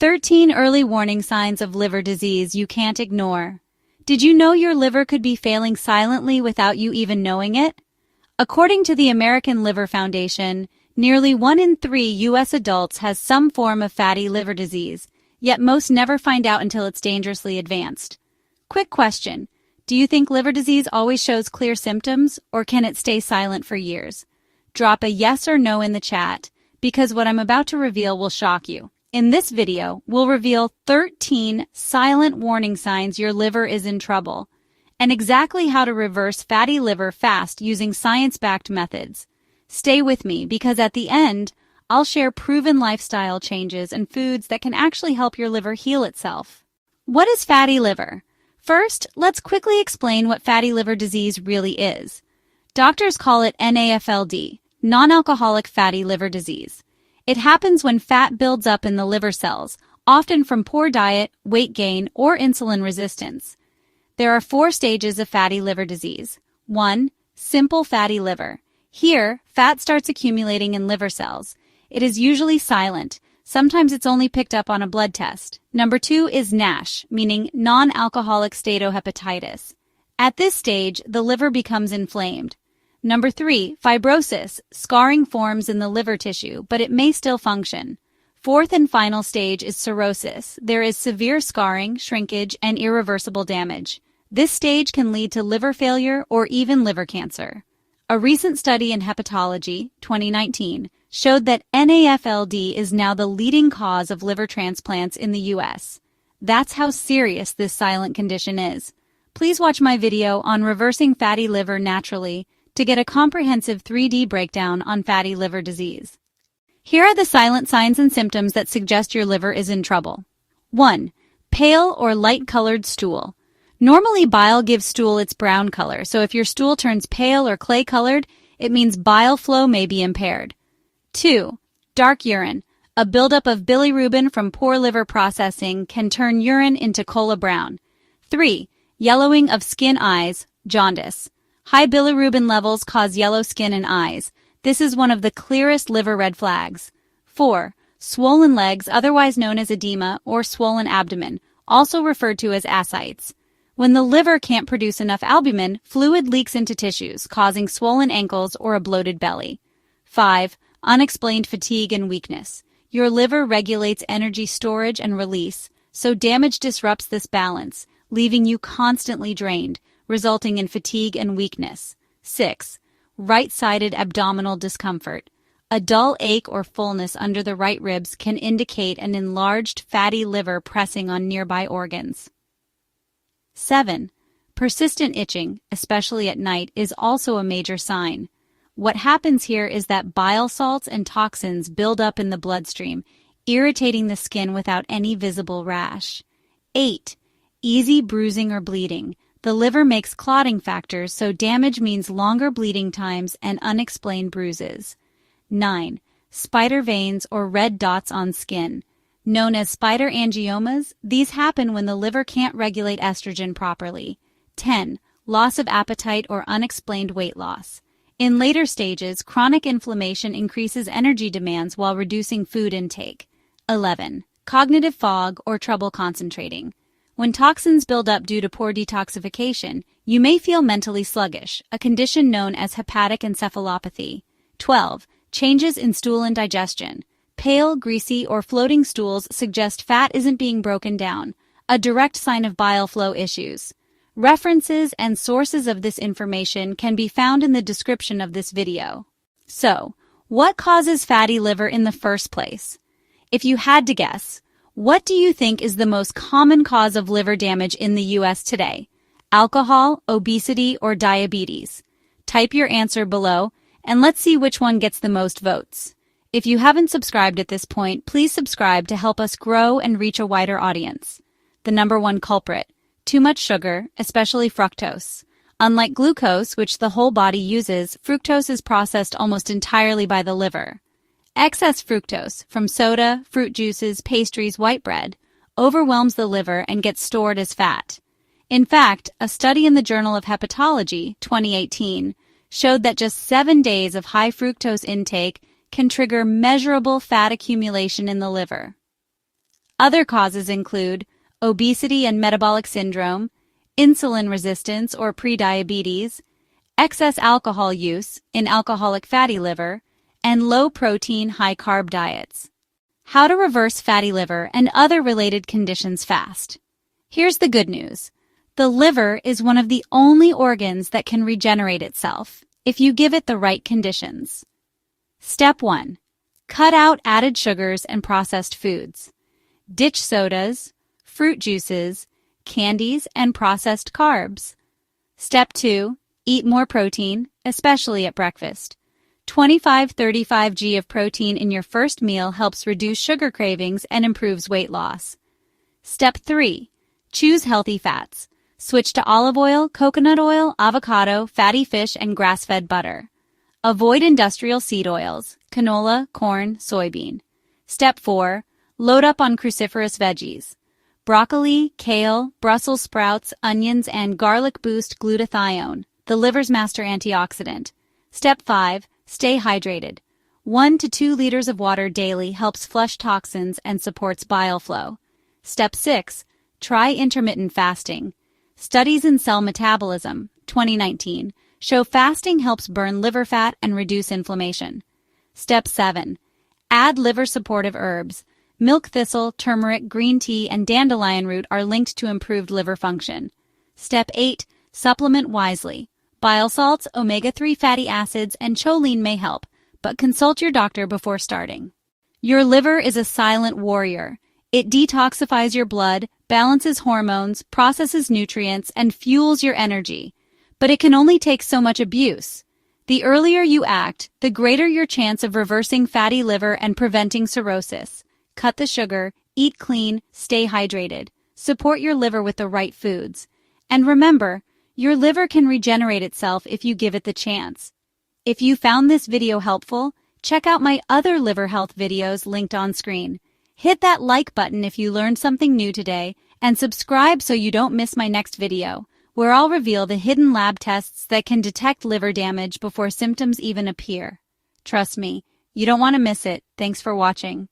13 early warning signs of liver disease you can't ignore. Did you know your liver could be failing silently without you even knowing it? According to the American Liver Foundation, nearly 1 in 3 U.S. adults has some form of fatty liver disease, yet most never find out until it's dangerously advanced. Quick question. Do you think liver disease always shows clear symptoms, or can it stay silent for years? Drop a yes or no in the chat, because what I'm about to reveal will shock you. In this video, we'll reveal 13 silent warning signs your liver is in trouble, and exactly how to reverse fatty liver fast using science-backed methods. Stay with me, because at the end, I'll share proven lifestyle changes and foods that can actually help your liver heal itself. What is fatty liver? First, let's quickly explain what fatty liver disease really is. Doctors call it NAFLD, non-alcoholic fatty liver disease. It happens when fat builds up in the liver cells, often from poor diet, weight gain, or insulin resistance. There are 4 stages of fatty liver disease. 1. Simple fatty liver. Here, fat starts accumulating in liver cells. It is usually silent. Sometimes it's only picked up on a blood test. Number 2 is NASH, meaning non-alcoholic steatohepatitis. At this stage, the liver becomes inflamed. Number 3, fibrosis. Scarring forms in the liver tissue, but it may still function. 4th and final stage is cirrhosis. There is severe scarring, shrinkage, and irreversible damage. This stage can lead to liver failure or even liver cancer. A recent study in Hepatology, 2019, showed that NAFLD is now the leading cause of liver transplants in the U.S. That's how serious this silent condition is. Please watch my video on reversing fatty liver naturally to get a comprehensive 3D breakdown on fatty liver disease. Here are the silent signs and symptoms that suggest your liver is in trouble. 1. Pale or light-colored stool. Normally, bile gives stool its brown color, so if your stool turns pale or clay-colored, it means bile flow may be impaired. 2. Dark urine. A buildup of bilirubin from poor liver processing can turn urine into cola brown. 3. Yellowing of skin, eyes, jaundice. High bilirubin levels cause yellow skin and eyes. This is one of the clearest liver red flags. 4. Swollen legs, otherwise known as edema, or swollen abdomen, also referred to as ascites. When the liver can't produce enough albumin, fluid leaks into tissues, causing swollen ankles or a bloated belly. 5. Unexplained fatigue and weakness. Your liver regulates energy storage and release, so damage disrupts this balance, leaving you constantly drained, resulting in fatigue and weakness. 6. Right-sided abdominal discomfort. A dull ache or fullness under the right ribs can indicate an enlarged fatty liver pressing on nearby organs. 7. Persistent itching, especially at night, is also a major sign. What happens here is that bile salts and toxins build up in the bloodstream, irritating the skin without any visible rash. 8. Easy bruising or bleeding. The liver makes clotting factors, so damage means longer bleeding times and unexplained bruises. 9. Spider veins or red dots on skin. Known as spider angiomas, these happen when the liver can't regulate estrogen properly. 10. Loss of appetite or unexplained weight loss. In later stages, chronic inflammation increases energy demands while reducing food intake. 11. Cognitive fog or trouble concentrating. When toxins build up due to poor detoxification, you may feel mentally sluggish, a condition known as hepatic encephalopathy. 12. Changes in stool and digestion. Pale, greasy, or floating stools suggest fat isn't being broken down, a direct sign of bile flow issues. References and sources of this information can be found in the description of this video. So, what causes fatty liver in the first place? If you had to guess, what do you think is the most common cause of liver damage in the U.S. today? Alcohol, obesity, or diabetes? Type your answer below, and let's see which one gets the most votes. If you haven't subscribed at this point, please subscribe to help us grow and reach a wider audience. The number 1 culprit: too much sugar, especially fructose. Unlike glucose, which the whole body uses, fructose is processed almost entirely by the liver. Excess fructose, from soda, fruit juices, pastries, white bread, overwhelms the liver and gets stored as fat. In fact, a study in the Journal of Hepatology, 2018, showed that just 7 days of high fructose intake can trigger measurable fat accumulation in the liver. Other causes include obesity and metabolic syndrome, insulin resistance or prediabetes, excess alcohol use in alcoholic fatty liver, and low-protein, high-carb diets. How to reverse fatty liver and other related conditions fast. Here's the good news. The liver is one of the only organs that can regenerate itself if you give it the right conditions. Step 1. Cut out added sugars and processed foods. Ditch sodas, fruit juices, candies, and processed carbs. Step 2. Eat more protein, especially at breakfast. 25-35 g of protein in your first meal helps reduce sugar cravings and improves weight loss. Step 3. Choose healthy fats. Switch to olive oil, coconut oil, avocado, fatty fish, and grass-fed butter. Avoid industrial seed oils, canola, corn, soybean. Step 4. Load up on cruciferous veggies. Broccoli, kale, Brussels sprouts, onions, and garlic boost glutathione, the liver's master antioxidant. Step 5. Stay hydrated. 1 to 2 liters of water daily helps flush toxins and supports bile flow. Step 6. Try intermittent fasting. Studies in Cell Metabolism, 2019, show fasting helps burn liver fat and reduce inflammation. Step 7. Add liver-supportive herbs. Milk thistle, turmeric, green tea, and dandelion root are linked to improved liver function. Step 8. Supplement wisely. Bile salts, omega-3 fatty acids, and choline may help, but consult your doctor before starting. Your liver is a silent warrior. It detoxifies your blood, balances hormones, processes nutrients, and fuels your energy. But it can only take so much abuse. The earlier you act, the greater your chance of reversing fatty liver and preventing cirrhosis. Cut the sugar, eat clean, stay hydrated. Support your liver with the right foods. And remember, your liver can regenerate itself if you give it the chance. If you found this video helpful, check out my other liver health videos linked on screen. Hit that like button if you learned something new today, and subscribe so you don't miss my next video, where I'll reveal the hidden lab tests that can detect liver damage before symptoms even appear. Trust me, you don't want to miss it. Thanks for watching.